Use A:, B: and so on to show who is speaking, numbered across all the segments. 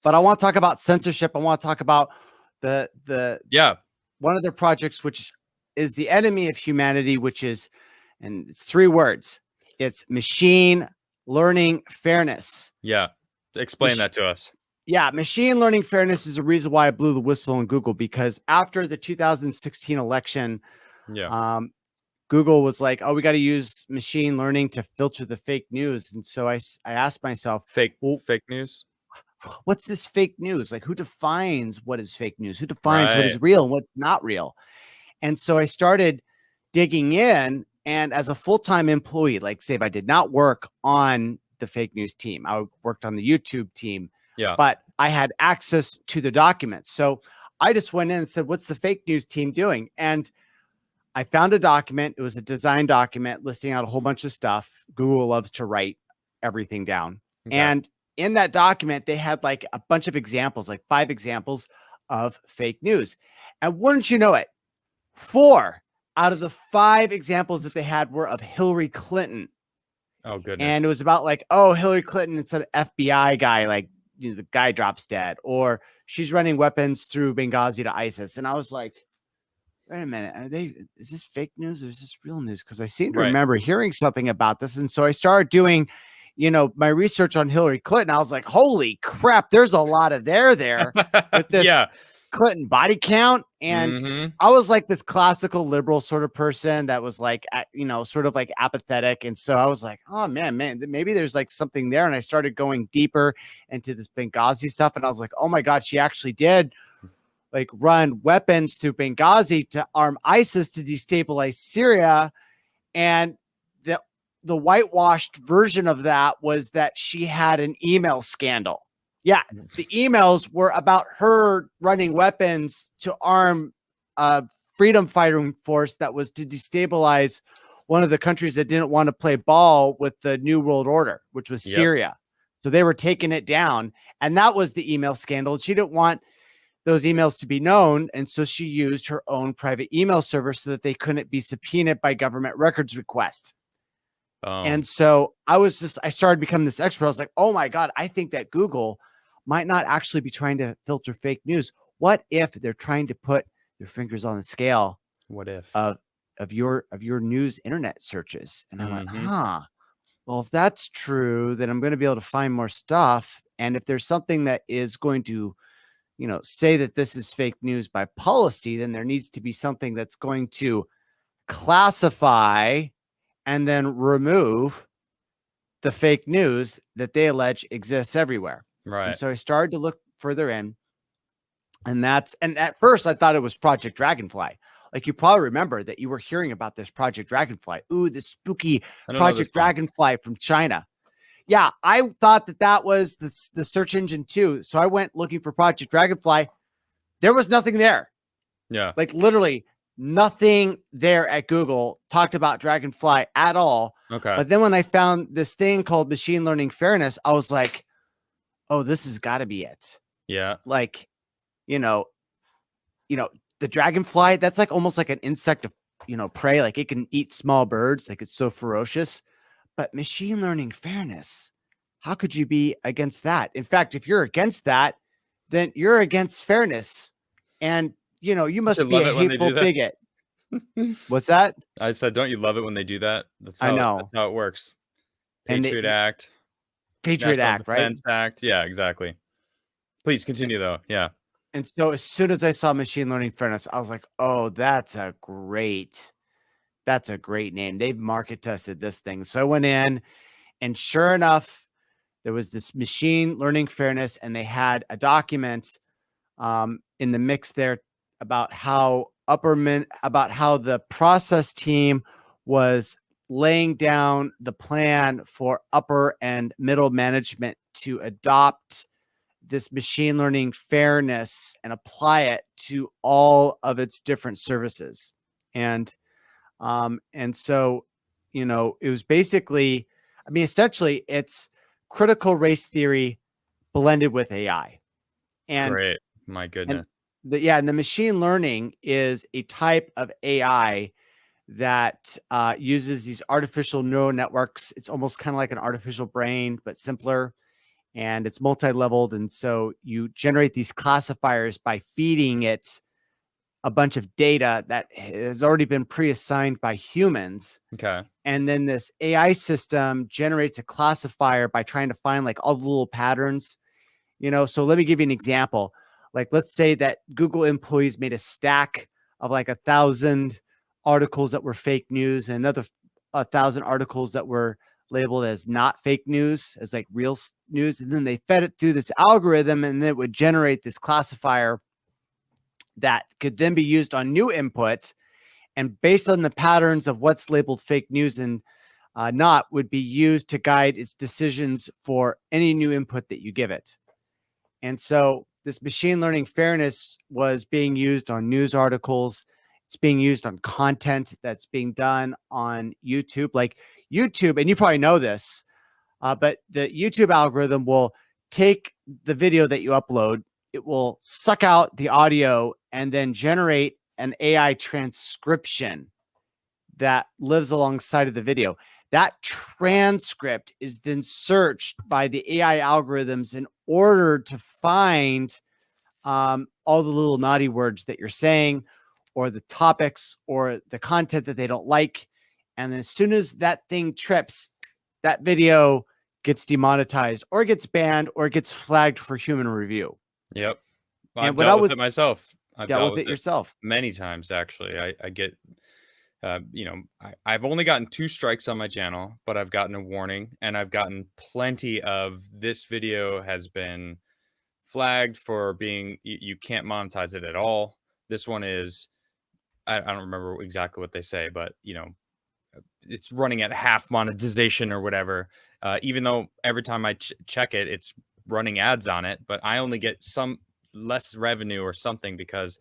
A: But I want to talk about censorship. I want to talk about the
B: Yeah.
A: one of their projects, which is the enemy of humanity, which is, and it's 3 words. It's machine learning fairness.
B: Yeah. Explain that to us.
A: Yeah, machine learning fairness is the reason why I blew the whistle on Google, because after the 2016 election,
B: Yeah.
A: Google was like, "Oh, we got to use machine learning to filter the fake news." And so I asked myself,
B: Fake
A: well,
B: fake news.
A: what's this fake news? Like, who defines what is fake news? Who defines what
B: Right.
A: is real and what's not real? And so I started digging in. And as a full-time employee, like say if I did not work on the fake news team, I worked on the YouTube team,
B: Yeah.
A: but I had access to the documents. So I just went in and said, what's the fake news team doing? And I found a document. It was a design document listing out a whole bunch of stuff. Google loves to write everything down.
B: Okay.
A: And in that document, they had like a bunch of examples, like 5 examples of fake news. And wouldn't you know it, 4 out of the 5 examples that they had were of Hillary Clinton.
B: Oh, goodness.
A: And it was about like, oh, Hillary Clinton, it's an FBI guy, like, you know, the guy drops dead, or she's running weapons through Benghazi to ISIS. And I was like, wait a minute, is this fake news or is this real news? Because I seem to remember hearing something about this. And so I started doing, you know, my research on Hillary Clinton. I was like, holy crap, there's a lot of there with this Clinton body count. And I was like this classical liberal sort of person that was like, you know, sort of like apathetic. And so I was like, oh man, maybe there's like something there. And I started going deeper into this Benghazi stuff. And I was like, oh my God, she actually did like run weapons through Benghazi to arm ISIS to destabilize Syria. And the whitewashed version of that was that she had an email scandal. Yeah, the emails were about her running weapons to arm a freedom fighting force that was to destabilize one of the countries that didn't want to play ball with the New World Order, which was Syria. So they were taking it down. And that was the email scandal. She didn't want those emails to be known. And so she used her own private email server so that they couldn't be subpoenaed by government records request. And so I started becoming this expert. I was like, oh my God, I think that Google might not actually be trying to filter fake news. What if they're trying to put their fingers on the scale?
B: What if
A: of your news internet searches? And I went, well, if that's true, then I'm going to be able to find more stuff. And if there's something that is going to, you know, say that this is fake news by policy, then there needs to be something that's going to classify and then remove the fake news that they allege exists everywhere.
B: Right.
A: And so I started to look further in, and at first I thought it was Project Dragonfly. Like, you probably remember that you were hearing about this Project Dragonfly. Ooh, the spooky Project Dragonfly from China. Yeah, I thought that was the search engine too. So I went looking for Project Dragonfly. There was nothing there.
B: Yeah.
A: Like literally nothing there at Google talked about Dragonfly at all.
B: Okay.
A: But then when I found this thing called machine learning fairness, I was like, oh, this has got to be it.
B: Yeah.
A: Like, you know, the Dragonfly, that's like almost like an insect of, prey. Like it can eat small birds. Like it's so ferocious. But machine learning fairness, how could you be against that? In fact, if you're against that, then you're against fairness. And, you must be a hateful bigot. What's that?
B: I said, don't you love it when they do that? That's
A: I know.
B: That's how it works.
A: Patriot
B: Act.
A: Patriot Act, right?
B: Defense Act. Yeah, exactly. Please continue, though. Yeah.
A: And so as soon as I saw machine learning fairness, I was like, oh, that's a great name. They've market tested this thing. So I went in, and sure enough, there was this machine learning fairness, and they had a document in the mix there about how the process team was laying down the plan for upper and middle management to adopt this machine learning fairness and apply it to all of its different services. And so, it was basically, essentially it's critical race theory blended with AI. And
B: great. My goodness.
A: And the machine learning is a type of AI that uses these artificial neural networks. It's almost kind of like an artificial brain, but simpler. and it's multi-leveled. And so you generate these classifiers by feeding it a bunch of data that has already been pre-assigned by humans.
B: Okay.
A: And then this AI system generates a classifier by trying to find like all the little patterns, So let me give you an example. Like, let's say that Google employees made a stack of like 1,000 articles that were fake news and another 1,000 articles that were labeled as not fake news, as like real news. And then they fed it through this algorithm and it would generate this classifier that could then be used on new input. And based on the patterns of what's labeled fake news and not, would be used to guide its decisions for any new input that you give it. And so this machine learning fairness was being used on news articles. It's being used on content that's being done on YouTube. Like YouTube, and you probably know this, but the YouTube algorithm will take the video that you upload, it will suck out the audio and then generate an AI transcription that lives alongside of the video. That transcript is then searched by the AI algorithms in order to find all the little naughty words that you're saying, or the topics, or the content that they don't like. And then as soon as that thing trips, that video gets demonetized or gets banned or gets flagged for human review.
B: Yep. Well,
A: And
B: I've
A: when
B: dealt
A: I
B: with
A: was
B: it myself. I've
A: dealt
B: dealt
A: with
B: with
A: it
B: it
A: yourself.
B: many times, actually. I get, I've only gotten 2 strikes on my channel, but I've gotten a warning, and I've gotten plenty of this video has been flagged for being, you can't monetize it at all. This one is, I don't remember exactly what they say, but it's running at half monetization or whatever. Even though every time I check it, it's running ads on it, but I only get some less revenue or something because,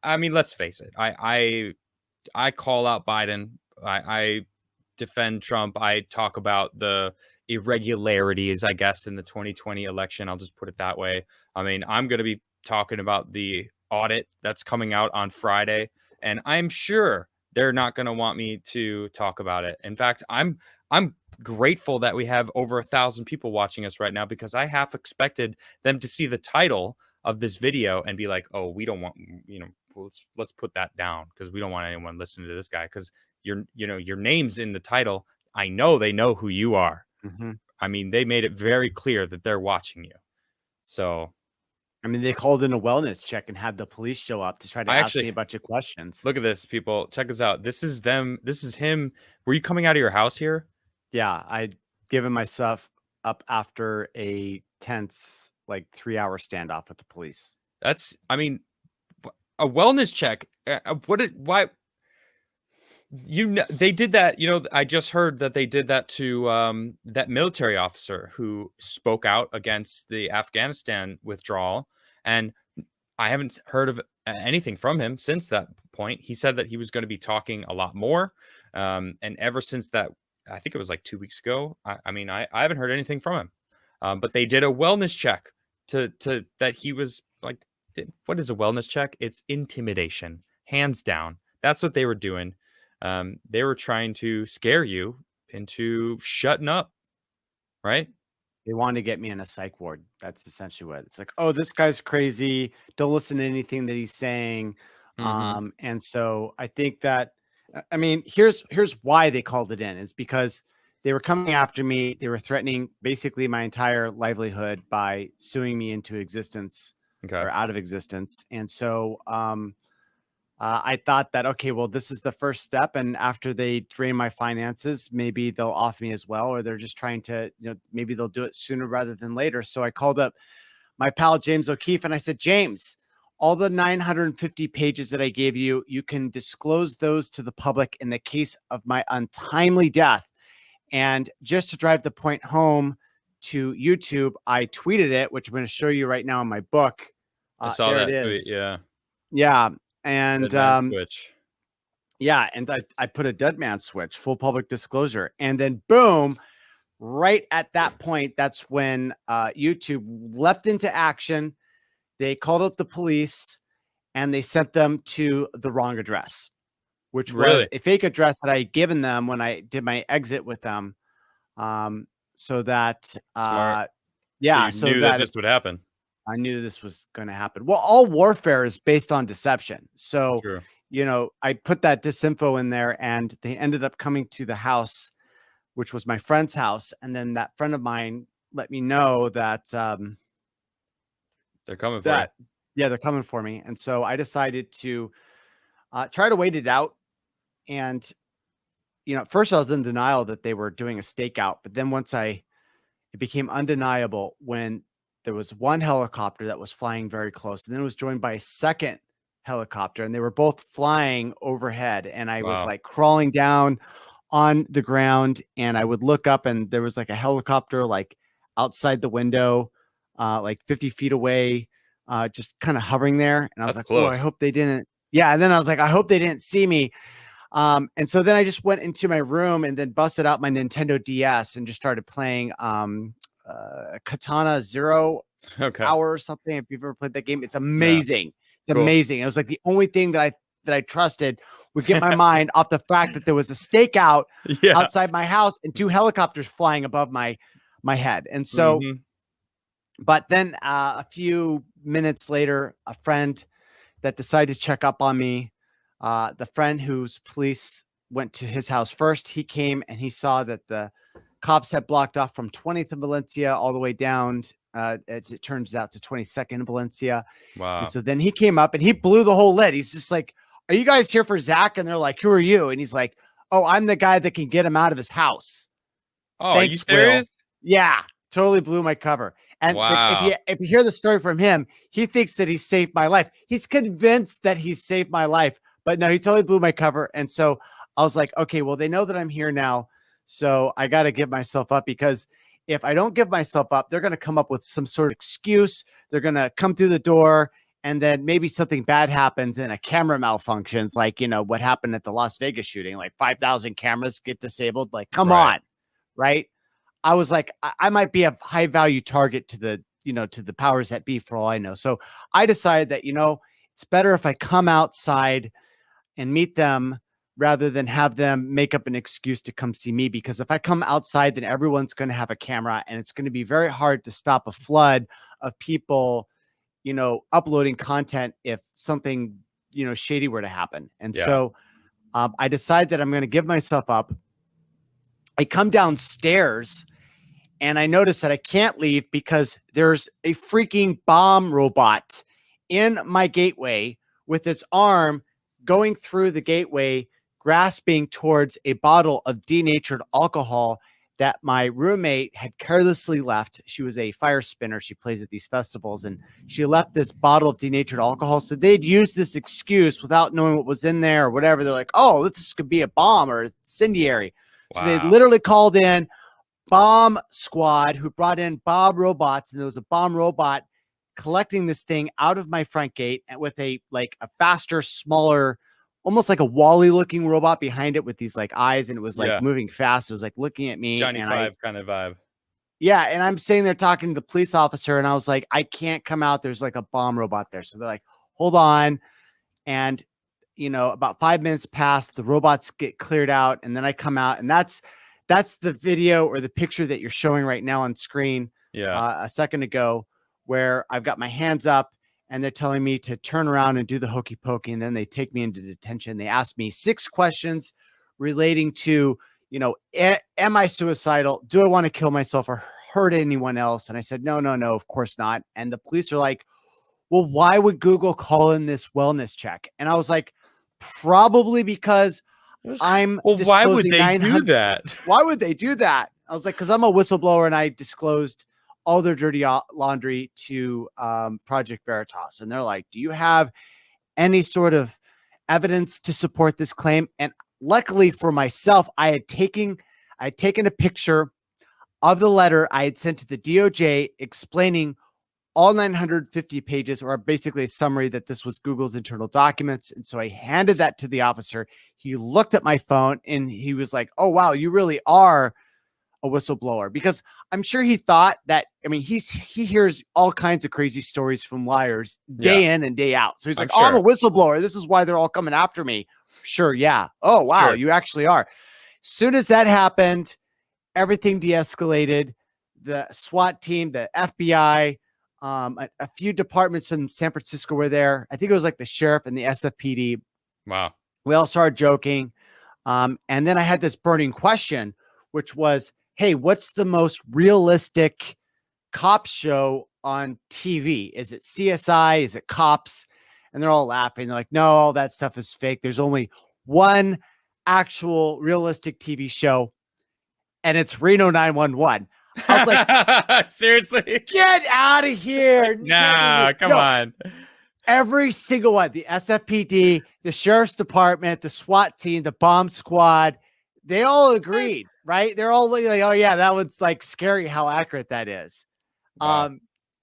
B: I mean, let's face it, I call out Biden. I defend Trump. I talk about the irregularities, I guess, in the 2020 election. I'll just put it that way. I mean, I'm going to be talking about the audit that's coming out on Friday, and I'm sure they're not going to want me to talk about it. In fact, I'm grateful that we have over 1,000 people watching us right now, because I half expected them to see the title of this video and be like, "Oh, we don't want, let's put that down, because we don't want anyone listening to this guy, because your name's in the title. I know they know who you are."
A: Mm-hmm.
B: I mean, they made it very clear that they're watching you. So
A: I mean, they called in a wellness check and had the police show up to try to
B: I
A: ask me
B: actually
A: a bunch of questions.
B: look at this, people. Check this out. This is them. This is him. Were you coming out of your house here?
A: Yeah, I'd given myself up after a tense, like 3-hour standoff with the police.
B: That's, I mean, a wellness check. Why? They did that. I just heard that they did that to that military officer who spoke out against the Afghanistan withdrawal, and I haven't heard of anything from him since that point. He said that he was going to be talking a lot more, and ever since that, I think it was like 2 weeks ago. I mean, I haven't heard anything from him. But they did a wellness check to that he was like, what is a wellness check? It's intimidation, hands down. That's what they were doing. They were trying to scare you into shutting up, right?
A: They wanted to get me in a psych ward. That's essentially what it's like. Oh, this guy's crazy. Don't listen to anything that he's saying.
B: Mm-hmm.
A: And so I think that, I mean, here's why they called it in. Is because they were coming after me. They were threatening basically my entire livelihood by suing me into existence
B: Okay.
A: or out of existence. And so I thought that, okay, well, this is the first step. And after they drain my finances, maybe they'll off me as well, or they're just trying to, maybe they'll do it sooner rather than later. So I called up my pal, James O'Keefe, and I said, James, all the 950 pages that I gave you, you can disclose those to the public in the case of my untimely death. And just to drive the point home to YouTube, I tweeted it, which I'm going to show you right now in my book.
B: I saw
A: there
B: that
A: it
B: tweet.
A: is.
B: Yeah.
A: Yeah. And
B: Dead man switch.
A: yeah, and I put a dead man switch, full public disclosure. And then boom, right at that point, that's when YouTube leapt into action. They called out the police and they sent them to the wrong address, which
B: Really?
A: was a fake address that I had given them when I did my exit with them. So that
B: Smart.
A: Yeah,
B: you
A: so
B: knew that
A: that
B: this would happen.
A: I knew this was going to happen. Well, all warfare is based on deception. So,
B: True.
A: I put that disinfo in there and they ended up coming to the house, which was my friend's house. And then that friend of mine let me know that,
B: They're coming for you.
A: yeah, they're coming for me. And so I decided to try to wait it out. And, at first I was in denial that they were doing a stakeout, but then it became undeniable when there was one helicopter that was flying very close, and then it was joined by a second helicopter, and they were both flying overhead. And I was
B: Wow.
A: like crawling down on the ground, and I would look up, and there was like a helicopter like outside the window, like 50 feet away, just kind of hovering there. And I was
B: That's
A: like, oh, I
B: close.
A: hope they didn't. Yeah. And then I was like, I hope they didn't see me. And so then I just went into my room and then busted out my Nintendo DS and just started playing Katana Zero
B: Okay.
A: Hour or something. If you've ever played that game, it's
B: No.
A: amazing. It's
B: Cool.
A: amazing. It was like the only thing that I trusted would get my mind off the fact that there was a stakeout
B: Yeah.
A: outside my house and two helicopters flying above my head. And so,
B: Mhm.
A: but then a few minutes later, a friend that decided to check up on me, the friend whose police went to his house first, he came and he saw that the cops had blocked off from 20th and Valencia all the way down, as it turns out, to 22nd and Valencia.
B: Wow.
A: And so then he came up and he blew the whole lid. He's just like, are you guys here for Zach? And they're like, who are you? And he's like, oh, I'm the guy that can get him out of his house.
B: Oh, are you
A: Thanks, Will.
B: serious?
A: Yeah, totally blew my cover. And
B: Wow.
A: if you hear the story from him, he thinks that he saved my life. He's convinced that he saved my life, but no, he totally blew my cover. And so I was like, okay, well, they know that I'm here now, so I got to give myself up, because if I don't give myself up, they're going to come up with some sort of excuse. They're going to come through the door, and then maybe something bad happens and a camera malfunctions, like, what happened at the Las Vegas shooting, like 5,000 cameras get disabled. Like, come
B: Right.
A: on. Right. I was like, I might be a high value target to the powers that be, for all I know. So I decided that, it's better if I come outside and meet them rather than have them make up an excuse to come see me. Because if I come outside, then everyone's going to have a camera, and it's going to be very hard to stop a flood of people, uploading content if something, shady were to happen. And
B: Yeah.
A: so I decide that I'm going to give myself up. I come downstairs and I notice that I can't leave because there's a freaking bomb robot in my gateway with its arm going through the gateway, grasping towards a bottle of denatured alcohol that my roommate had carelessly left. She was a fire spinner. She plays at these festivals, and she left this bottle of denatured alcohol. So they'd used this excuse without knowing what was in there or whatever. They're like, oh, this could be a bomb or incendiary. So they
B: Wow.
A: literally called in bomb squad, who brought in bomb robots, and there was a bomb robot collecting this thing out of my front gate, and with a faster, smaller, almost like a Wall-E looking robot behind it with these like eyes, and it was like
B: Yeah.
A: moving fast. It was like looking at me.
B: Johnny
A: and
B: Five kind of vibe.
A: Yeah, and I'm sitting there talking to the police officer, and I was like, I can't come out. There's like a bomb robot there. So they're like, hold on. And about 5 minutes pass, the robots get cleared out, and then I come out, and that's the video or the picture that you're showing right now on screen.
B: Yeah.
A: A second ago, where I've got my hands up and they're telling me to turn around and do the hokey pokey, and then they take me into detention. They ask me 6 questions relating to, am I suicidal? Do I want to kill myself or hurt anyone else? And I said, no, of course not. And the police are like, well, why would Google call in this wellness check? And I was like, probably because I'm
B: Well, why would
A: disclosing
B: they do
A: 900
B: that?
A: Why would they do that? I was like, because I'm a whistleblower and I disclosed all their dirty laundry to Project Veritas. And they're like, do you have any sort of evidence to support this claim? And luckily for myself, I had taken a picture of the letter I had sent to the DOJ explaining all 950 pages, or basically a summary that this was Google's internal documents. And so I handed that to the officer. He looked at my phone and he was like, oh, wow, you really are a whistleblower. Because I'm sure he thought that, he hears all kinds of crazy stories from liars day in and day out. So he's like, oh, I'm a whistleblower. This is why they're all coming after me. Sure. Yeah. Oh, wow. You actually are. As soon as that happened, everything de-escalated. the SWAT team, the FBI, a few departments in San Francisco were there. I think it was like the sheriff and the SFPD.
B: Wow.
A: We all started joking. And then I had this burning question, which was, hey, what's the most realistic cop show on TV? Is it CSI? Is it Cops? And they're all laughing. They're like, no, all that stuff is fake. There's only one actual realistic TV show, and it's Reno 911. I was like,
B: seriously?
A: get out of here.
B: Nah, come on.
A: Every single one, the SFPD, the sheriff's department, the SWAT team, the bomb squad, they all agreed, right? They're all like, oh yeah, that one's like scary how accurate that is.
B: Wow.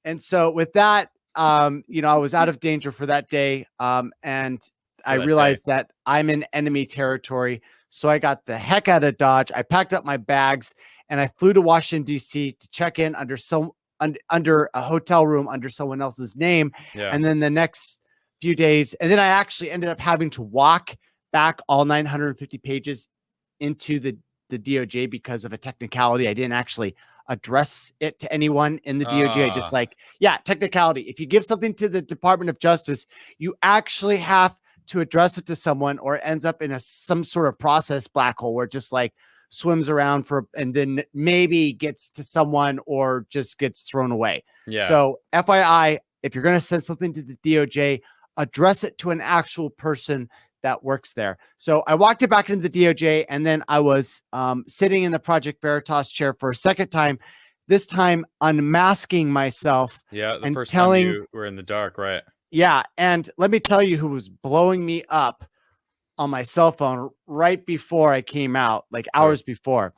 A: And so with that, you know, I was out of danger for that day. And I realized that I'm in enemy territory. So I got the heck out of Dodge. I packed up my bags and I flew to Washington, D.C. to check in under a hotel room under someone else's name.
B: Yeah.
A: And then the next few days, and then I actually ended up having to walk back all 950 pages into the DOJ because of a technicality. I didn't actually address it to anyone in the DOJ. Just like, yeah, technicality. If you give something to the Department of Justice, you actually have to address it to someone, or it ends up in some sort of process black hole where it just like swims around and then maybe gets to someone or just gets thrown away.
B: Yeah.
A: So FYI, if you're going to send something to the DOJ, address it to an actual person that works there. So I walked it back into the DOJ, and then I was sitting in the Project Veritas chair for a second time, this time unmasking myself.
B: Yeah, the
A: and
B: first time you were in the dark, right?
A: Yeah, and let me tell you who was blowing me up on my cell phone right before I came out, like hours before.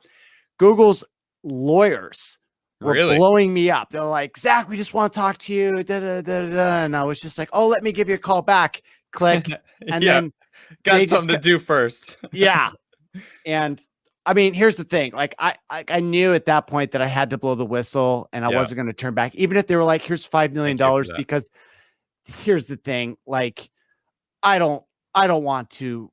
A: Google's lawyers were blowing me up. They're like, Zach, we just want to talk to you. Da, da, da, da. And I was just like, oh, let me give you a call back. Click. And then
B: got something to do first.
A: Yeah. And I mean, here's the thing. Like I knew at that point that I had to blow the whistle and I wasn't going to turn back, even if they were like, here's $5 million, because here's the thing. Like, I don't want to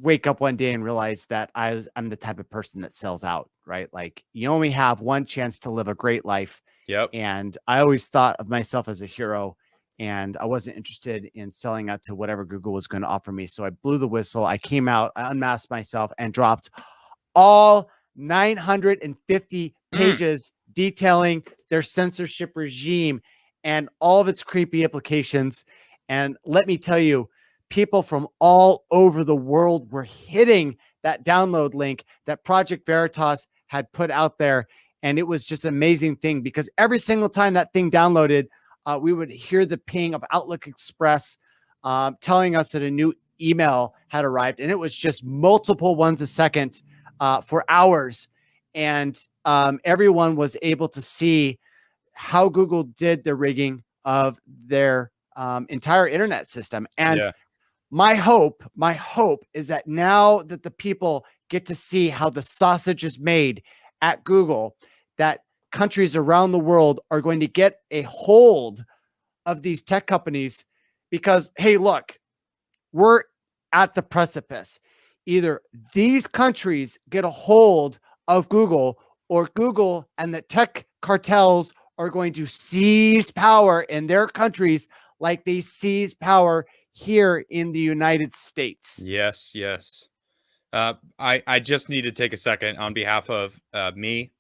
A: wake up one day and realize that I'm the type of person that sells out, right? Like, you only have one chance to live a great life.
B: Yep.
A: And I always thought of myself as a hero, and I wasn't interested in selling out to whatever Google was going to offer me. So I blew the whistle. I came out, I unmasked myself, and dropped all 950 pages detailing their censorship regime and all of its creepy implications. And let me tell you, people from all over the world were hitting that download link that Project Veritas had put out there. And it was just an amazing thing, because every single time that thing downloaded, we would hear the ping of Outlook Express telling us that a new email had arrived. And it was just multiple ones a second for hours. And everyone was able to see how Google did the rigging of their entire internet system. And my hope is that now that the people get to see how the sausage is made at Google, that countries around the world are going to get a hold of these tech companies, because, hey, look, we're at the precipice. Either these countries get a hold of Google, or Google and the tech cartels are going to seize power in their countries like they seize power here in the United States.
B: Yes, yes. I just need to take a second on behalf of me,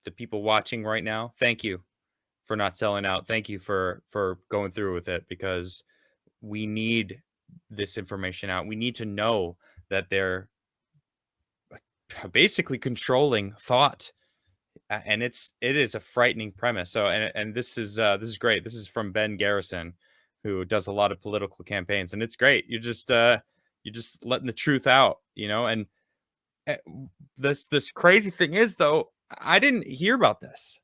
B: the people watching right now. Thank you for not selling out. Thank you for going through with it, because we need this information out. We need to know that they're basically controlling thought, and it is a frightening premise. So and this is great. This is from Ben Garrison, who does a lot of political campaigns, and it's great. You're just letting the truth out, you know. And this crazy thing is, though, I didn't hear about this.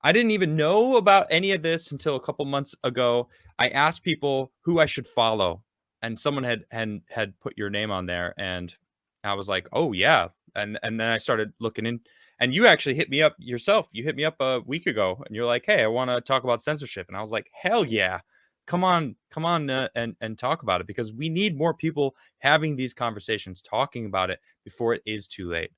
B: I didn't even know about any of this until a couple months ago. I asked people who I should follow, and someone had put your name on there, and I was like, oh yeah. And then I started looking in, and you actually hit me up yourself. You hit me up a week ago, and you're like, hey, I want to talk about censorship. And I was like, hell yeah. Come on, and talk about it, because we need more people having these conversations, talking about it before it is too late.